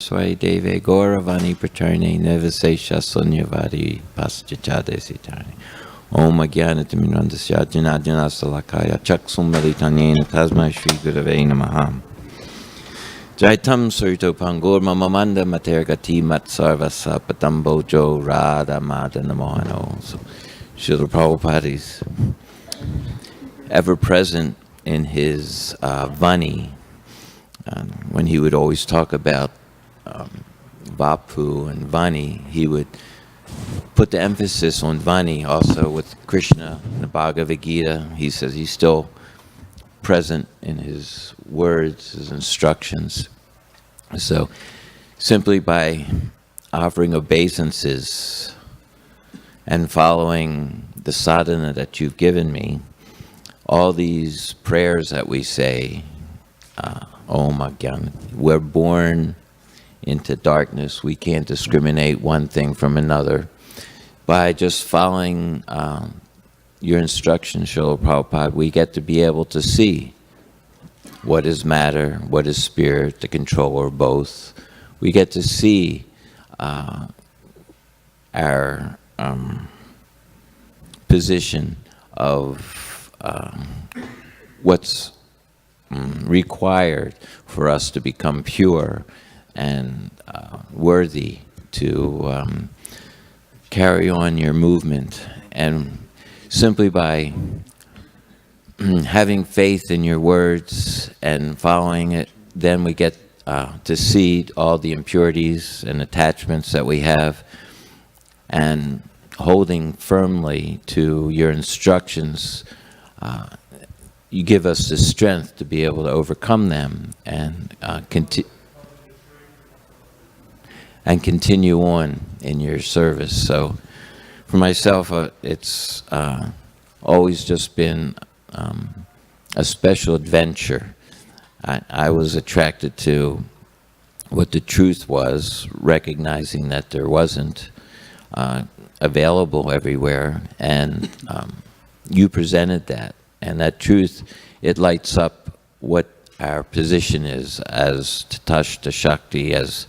Swai Deve Gauravani Praterne Nivasesha Sunyavari Paschachade Sitani. Om Agyanatiminandasya Janajana Salakaya Chaksum Melitanena Tasma Shri Gurave Namaha. Jaitam Surito Pangur Mamamanda Matergati Matsarvasa Patambojo Radha Madan Mohano. So Srila Prabhupada is ever present in his Vani. When he would always talk about Vapu and Vani, he would put the emphasis on Vani. Also with Krishna in the Bhagavad Gita, he says he's still present in his words, his instructions. So simply by offering obeisances and following the sadhana that you've given me, all these prayers that we say, Om Agyan, we're born into darkness. We can't discriminate one thing from another. By just following your instructions, Srila Prabhupada, we get to be able to see what is matter, what is spirit, the controller of both. We get to see our position of what's required for us to become pure and worthy to carry on your movement. And simply by having faith in your words and following it, then we get to see all the impurities and attachments that we have, and holding firmly to your instructions, you give us the strength to be able to overcome them and continue on in your service. So for myself, it's always just been a special adventure. I was attracted to what the truth was, recognizing that there wasn't available everywhere, and you presented that. And that truth, it lights up what our position is as Tatashta Shakti, as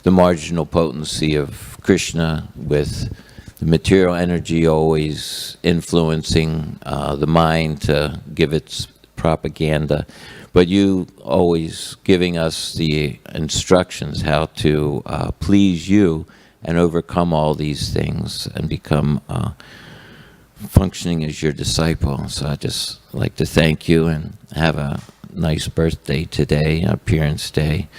the marginal potency of Krishna, with the material energy always influencing the mind to give its propaganda, but you always giving us the instructions how to please you and overcome all these things and become functioning as your disciple. So I just like to thank you and have a nice birthday today, appearance day.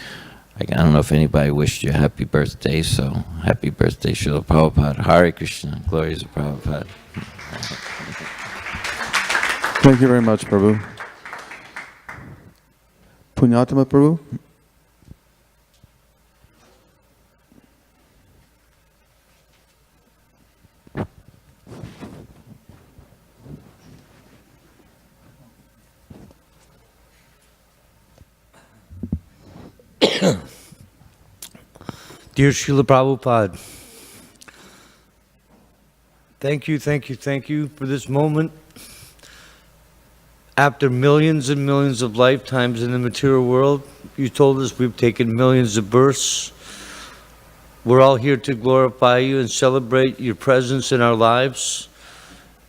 I don't know if anybody wished you a happy birthday, so happy birthday, Srila Prabhupada. Hare Krishna, glories of Prabhupada. Thank you very much, Prabhu. Punyatama Prabhu. Dear Srila Prabhupada, thank you for this moment. After millions and millions of lifetimes in the material world, you told us we've taken millions of births. We're all here to glorify you and celebrate your presence in our lives.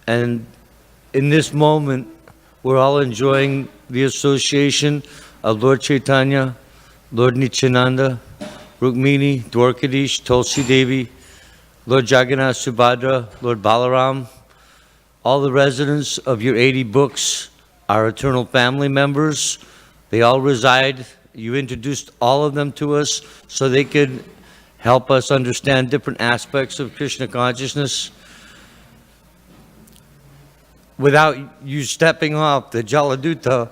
And in this moment, we're all enjoying the association of Lord Chaitanya, Lord Nityananda, Rukmini, Dwarkadish, Tulsi Devi, Lord Jagannath Subhadra, Lord Balaram, all the residents of your 80 books, our eternal family members. They all reside. You introduced all of them to us so they could help us understand different aspects of Krishna consciousness. Without you stepping off the Jaladuta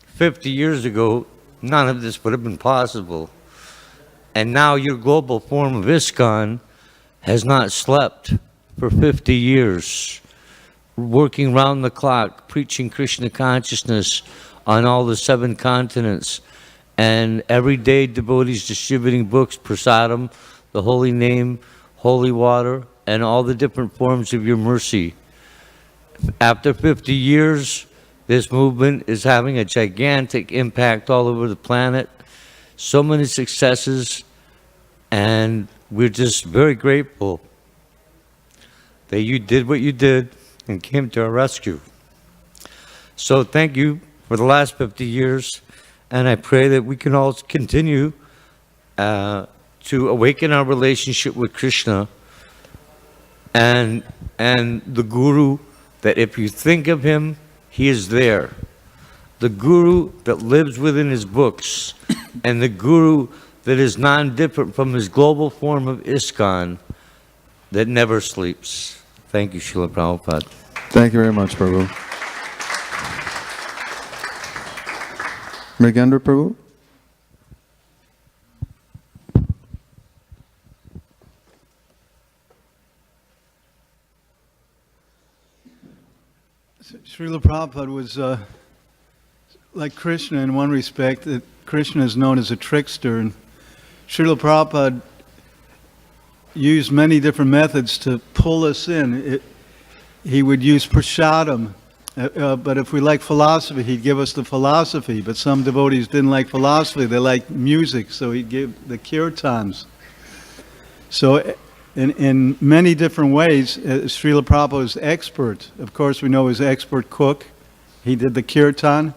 50 years ago, none of this would have been possible. And now your global form of ISKCON has not slept for 50 years, working round the clock, preaching Krishna consciousness on all the 7 continents, and every day devotees distributing books, prasadam, the holy name, holy water, and all the different forms of your mercy. After 50 years, this movement is having a gigantic impact all over the planet. So many successes, And we're just very grateful that you did what you did and came to our rescue. So thank you for the last 50 years, and I pray that we can all continue to awaken our relationship with Krishna and the Guru, that if you think of him, he is there. The Guru that lives within his books, and the Guru that is non-different from his global form of ISKCON that never sleeps. Thank you, Srila Prabhupada. Thank you very much, Prabhu. Mrigendra Prabhu? Srila Prabhupada was like Krishna in one respect, that Krishna is known as a trickster, and Srila Prabhupada used many different methods to pull us in. He would use prasadam, but if we like philosophy, he'd give us the philosophy, but some devotees didn't like philosophy, they liked music, so he'd give the kirtans. So in many different ways, Srila Prabhupada was expert. Of course, we know he was an expert cook. He did the kirtan.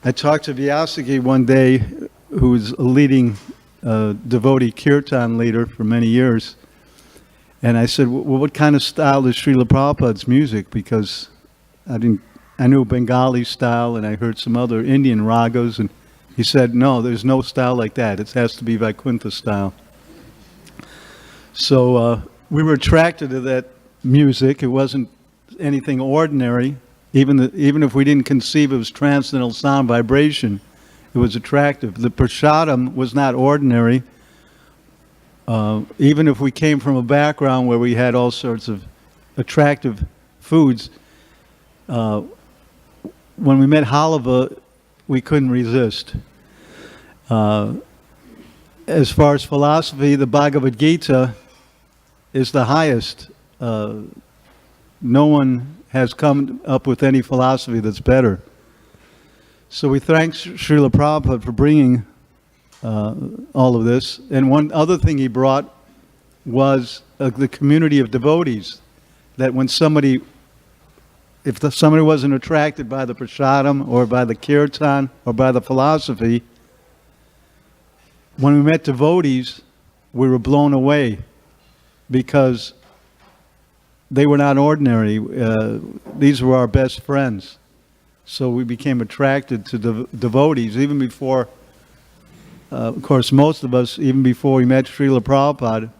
I talked to Vyasa-Puja one day, who was a leading devotee kirtan leader for many years. And I said, well, what kind of style is Srila Prabhupada's music? Because I knew Bengali style, and I heard some other Indian ragas. And he said, no, there's no style like that. It has to be Vaikuntha style. So we were attracted to that music. It wasn't anything ordinary. Even if we didn't conceive it was transcendental sound vibration, it was attractive. The prasadam was not ordinary. Even if we came from a background where we had all sorts of attractive foods, when we met halava, we couldn't resist. As far as philosophy, the Bhagavad Gita is the highest. No one has come up with any philosophy that's better. So we thank Srila Prabhupada for bringing all of this. And one other thing he brought was the community of devotees. That when somebody wasn't attracted by the prasadam or by the kirtan or by the philosophy, when we met devotees, we were blown away because they were not ordinary. These were our best friends. So we became attracted to devotees even before, of course, most of us, even before we met Srila Prabhupada,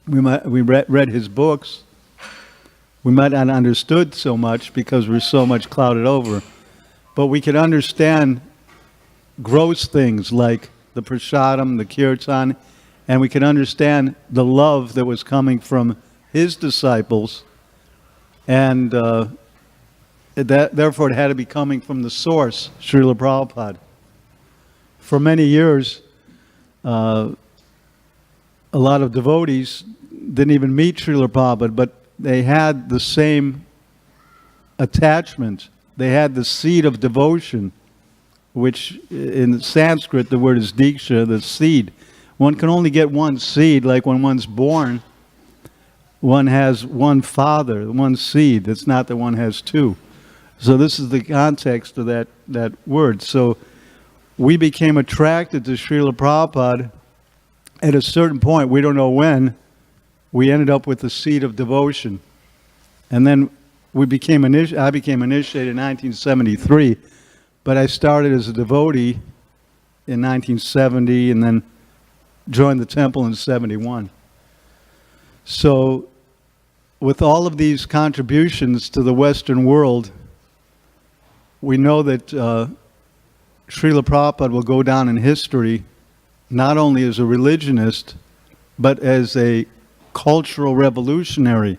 we read his books. We might not have understood so much because we're so much clouded over. But we could understand gross things like the prasadam, the kirtan, and we could understand the love that was coming from his disciples, and therefore it had to be coming from the source, Srila Prabhupada. For many years, a lot of devotees didn't even meet Srila Prabhupada, but they had the same attachment. They had the seed of devotion, which in Sanskrit the word is diksha, the seed. One can only get one seed, like when one's born. One has one father, one seed. It's not that one has two. So this is the context of that word. So we became attracted to Srila Prabhupada at a certain point. We don't know when. We ended up with the seed of devotion. And then I became initiated in 1973. But I started as a devotee in 1970 and then joined the temple in 71. So with all of these contributions to the Western world, we know that Srila Prabhupada will go down in history not only as a religionist, but as a cultural revolutionary.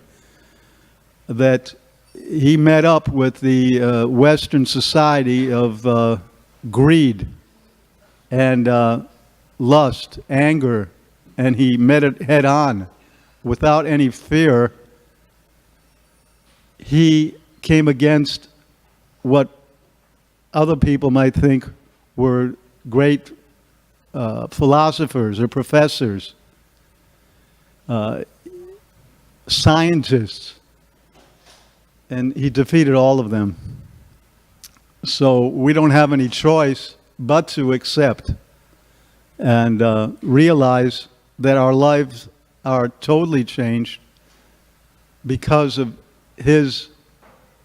That he met up with the Western society of greed and lust, anger, and he met it head on without any fear. He came against what other people might think were great philosophers or professors, scientists, and he defeated all of them. So we don't have any choice but to accept and realize that our lives are totally changed because of his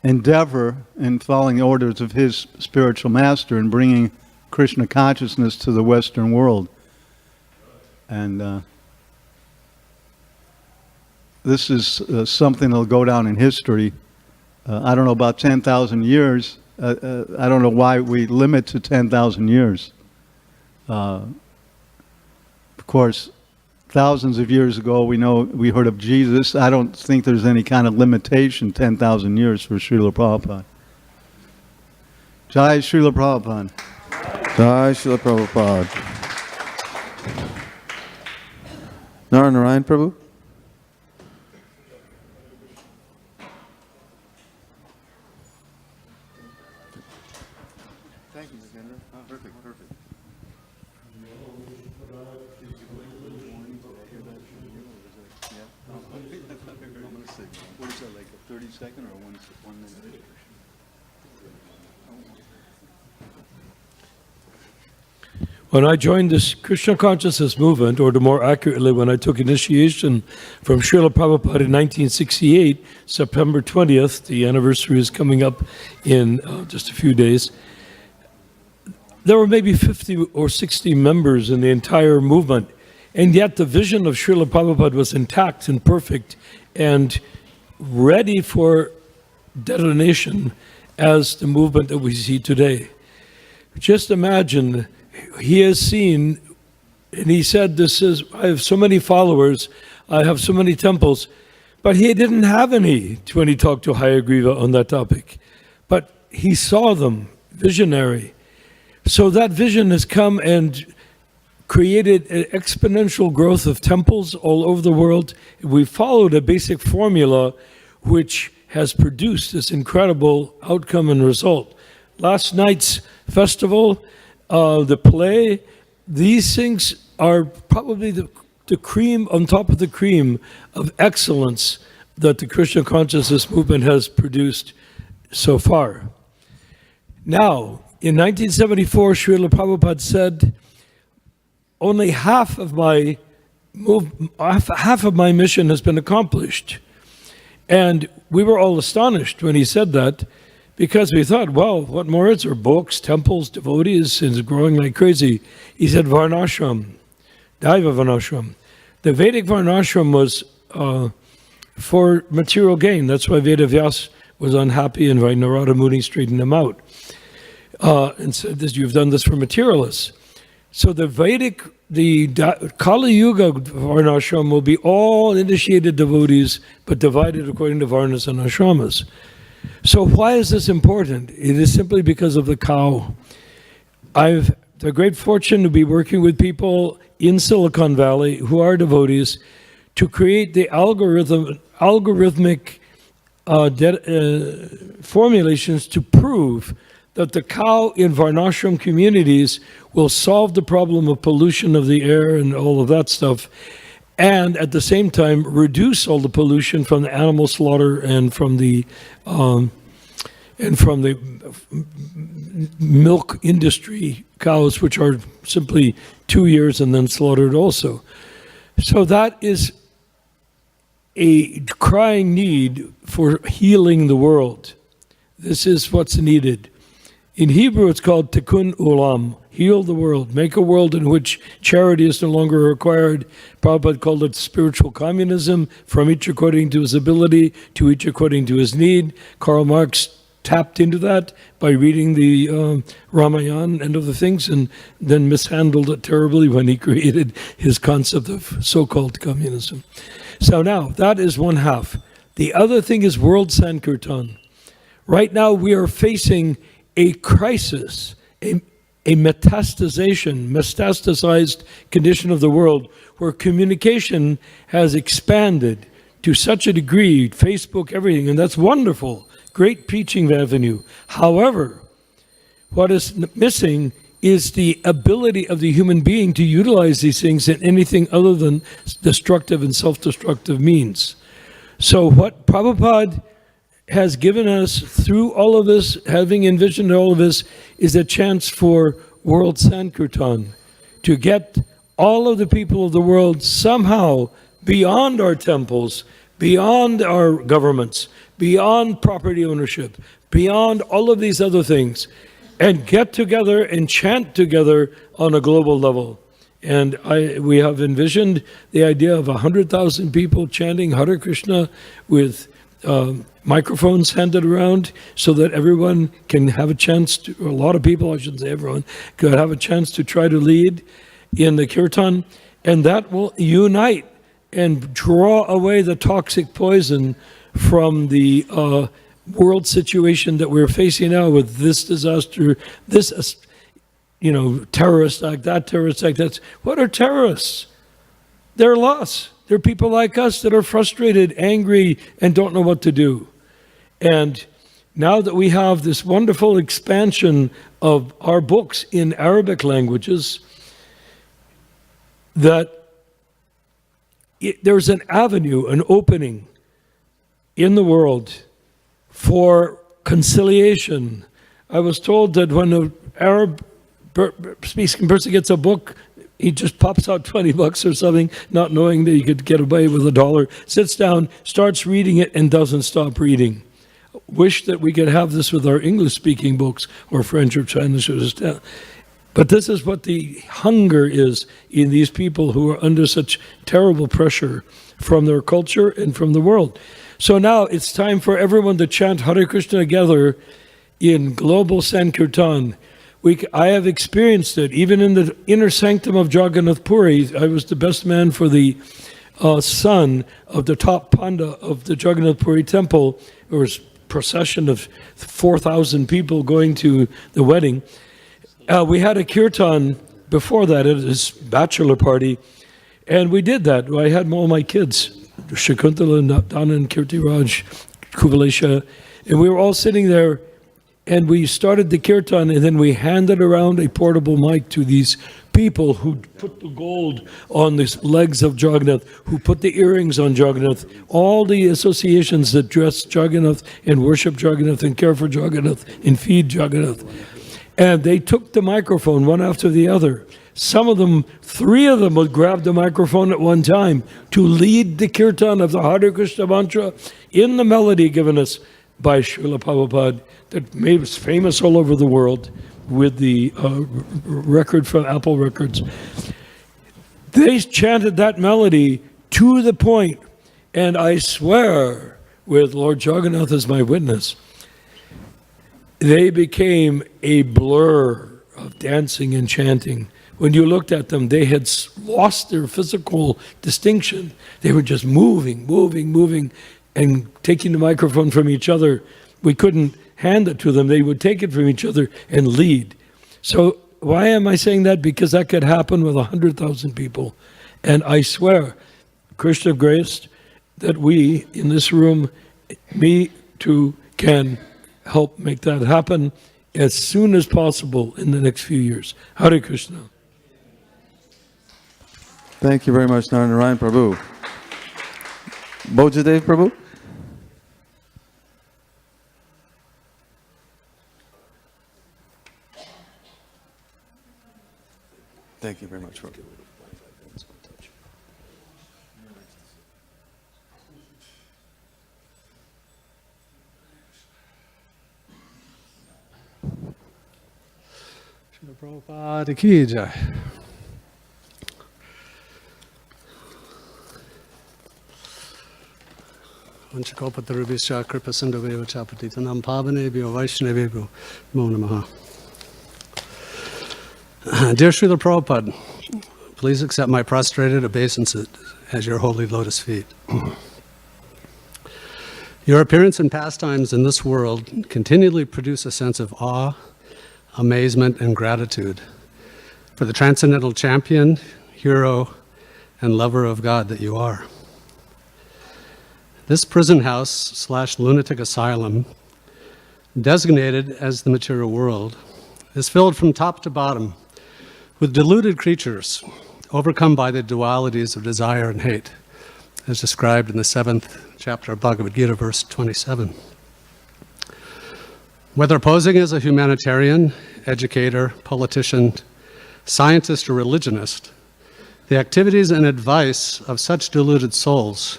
endeavor in following the orders of his spiritual master and bringing Krishna consciousness to the Western world. And this is something that'll go down in history. I don't know about 10,000 years. I don't know why we limit to 10,000 years. Of course, thousands of years ago, we heard of Jesus. I don't think there's any kind of limitation, 10,000 years for Srila Prabhupada. Jai Srila Prabhupada. Jai Srila Prabhupada. Narayan Prabhu. Thank you, Jitendra. Perfect. What is that, like a 30-second or 1 minute? When I joined this Krishna consciousness movement, or to more accurately, when I took initiation from Srila Prabhupada in 1968, September 20th, the anniversary is coming up in just a few days, there were maybe 50 or 60 members in the entire movement, and yet the vision of Srila Prabhupada was intact and perfect and ready for detonation as the movement that we see today. Just imagine, he has seen, and he said, I have so many followers, I have so many temples, but he didn't have any when he talked to Hayagriva on that topic. But he saw them, visionary. So that vision has come and created an exponential growth of temples all over the world. We followed a basic formula which has produced this incredible outcome and result. Last night's festival, the play, these things are probably the cream on top of the cream of excellence that the Krishna consciousness movement has produced so far. Now, in 1974, Srila Prabhupada said, only half of my mission has been accomplished. And we were all astonished when he said that, because we thought, well, what more is there? Books, temples, devotees, it's growing like crazy. He said Varnashram, Daiva Varnashram. The Vedic Varnashram was for material gain. That's why Vyasa was unhappy and Narada Muni straightened him out. And said this, you've done this for materialists. So the Kali Yuga Varnashram will be all initiated devotees, but divided according to Varnas and Ashramas. So why is this important? It is simply because of the cow. I've the great fortune to be working with people in Silicon Valley who are devotees to create the algorithmic formulations to prove that the cow in Varnashram communities will solve the problem of pollution of the air and all of that stuff, and at the same time reduce all the pollution from the animal slaughter and from the milk industry cows, which are simply 2 years and then slaughtered also. So that is a crying need for healing the world. This is what's needed. In Hebrew, it's called tikkun olam, heal the world, make a world in which charity is no longer required. Prabhupada called it spiritual communism, from each according to his ability, to each according to his need. Karl Marx tapped into that by reading the Ramayana and other things, and then mishandled it terribly when he created his concept of so-called communism. So now, that is one half. The other thing is World Sankirtan. Right now, we are facing a crisis, a metastasized condition of the world, where communication has expanded to such a degree, Facebook, everything, and that's wonderful. Great preaching avenue. However, what is missing is the ability of the human being to utilize these things in anything other than destructive and self-destructive means. So what Prabhupada has given us through all of this, having envisioned all of this, is a chance for World Sankirtan, to get all of the people of the world somehow beyond our temples, beyond our governments, beyond property ownership, beyond all of these other things, and get together and chant together on a global level. And we have envisioned the idea of 100,000 people chanting Hare Krishna with microphones handed around so that everyone can have a chance to, or a lot of people, I shouldn't say everyone, could have a chance to try to lead in the kirtan, and that will unite and draw away the toxic poison from the world situation that we're facing now with this disaster, this, terrorist act, that terrorist act. That's what are terrorists? They're lost. They're people like us that are frustrated, angry, and don't know what to do. And now that we have this wonderful expansion of our books in Arabic languages, that there's an avenue, an opening in the world for conciliation. I was told that when an Arab speaking person gets a book, he just pops out $20 or something, not knowing that he could get away with $1, sits down, starts reading it, and doesn't stop reading. Wish that we could have this with our English-speaking books, or French or Chinese. But this is what the hunger is in these people who are under such terrible pressure from their culture and from the world. So now it's time for everyone to chant Hare Krishna together in global Sankirtan. I have experienced it, even in the inner sanctum of Jagannath Puri. I was the best man for the son of the top panda of the Jagannath Puri temple. There was a procession of 4,000 people going to the wedding. We had a kirtan before that at his bachelor party, and we did that. I had all my kids, Shakuntala, Danan, Kirtiraj, Kuvalesha, and we were all sitting there, and we started the kirtan, and then we handed around a portable mic to these people who put the gold on the legs of Jagannath, who put the earrings on Jagannath, all the associations that dress Jagannath and worship Jagannath and care for Jagannath and feed Jagannath. And they took the microphone one after the other. Some of them, 3 of them would grab the microphone at one time to lead the kirtan of the Hare Krishna mantra in the melody given us by Srila Prabhupada that made us famous all over the world with the record from Apple Records. They chanted that melody to the point, and I swear, with Lord Jagannath as my witness, they became a blur of dancing and chanting. When you looked at them, they had lost their physical distinction. They were just moving, and taking the microphone from each other. We couldn't hand it to them. They would take it from each other and lead. So why am I saying that? Because that could happen with 100,000 people. And I swear, Krishna graced, that we in this room, me too, can help make that happen as soon as possible in the next few years. Hare Krishna. Thank you very much, Narayana Prabhu. Bojadev Prabhu? Thank you very much, Prabhu. Prabhupada ki jai. Vanchakopatarubhisya kripasindhaveva chapatitanam pavanebhyo vaishnavebhyo namo namaha. Dear Srila Prabhupada, please accept my prostrated obeisance as your holy lotus feet. Your appearance and pastimes in this world continually produce a sense of awe, amazement, and gratitude for the transcendental champion, hero, and lover of God that you are. This prison house / lunatic asylum, designated as the material world, is filled from top to bottom with deluded creatures overcome by the dualities of desire and hate, as described in the 7th chapter of Bhagavad Gita, verse 27. Whether posing as a humanitarian, educator, politician, scientist, or religionist, the activities and advice of such deluded souls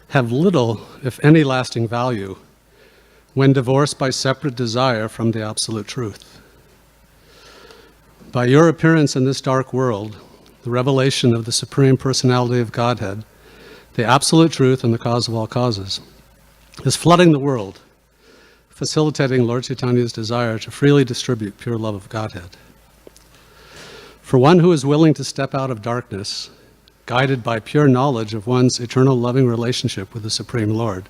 have little, if any, lasting value when divorced by separate desire from the absolute truth. By your appearance in this dark world, the revelation of the Supreme Personality of Godhead, the absolute truth and the cause of all causes, is flooding the world, facilitating Lord Chaitanya's desire to freely distribute pure love of Godhead. For one who is willing to step out of darkness, guided by pure knowledge of one's eternal loving relationship with the Supreme Lord,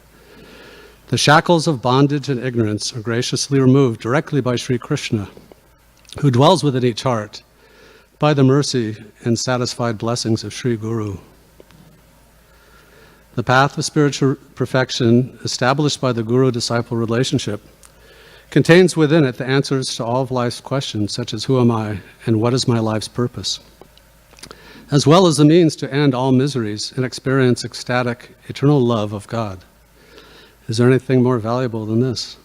the shackles of bondage and ignorance are graciously removed directly by Sri Krishna, who dwells within each heart by the mercy and satisfied blessings of Sri Guru. The path of spiritual perfection established by the Guru-disciple relationship contains within it the answers to all of life's questions, such as who am I and what is my life's purpose, as well as the means to end all miseries and experience ecstatic, eternal love of God. Is there anything more valuable than this?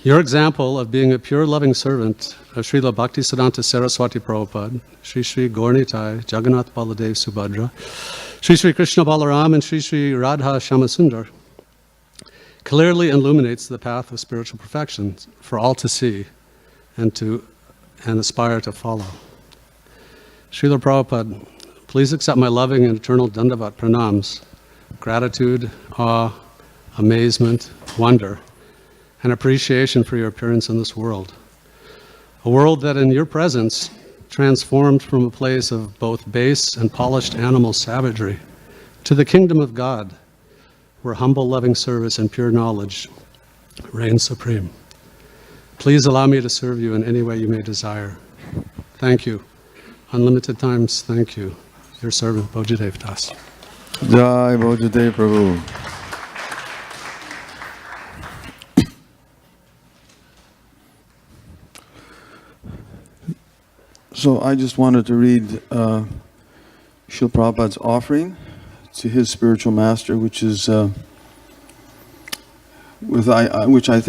Your example of being a pure loving servant of Srila Bhaktisiddhanta Saraswati Prabhupada, Sri Sri Gaurnitai, Jagannath Baladev Subhadra, Sri Sri Krishna Balaram, and Sri Sri Radha Shyamasundar clearly illuminates the path of spiritual perfection for all to see and aspire to follow. Srila Prabhupada, please accept my loving and eternal Dandavat pranams, gratitude, awe, amazement, wonder, and appreciation for your appearance in this world. A world that in your presence transformed from a place of both base and polished animal savagery to the kingdom of God, where humble loving service and pure knowledge reign supreme. Please allow me to serve you in any way you may desire. Thank you. Unlimited times, thank you. Your servant, Bojadev Das. Jai Bojadev Prabhu. So I just wanted to read Srila Prabhupada's offering to his spiritual master, which is which I think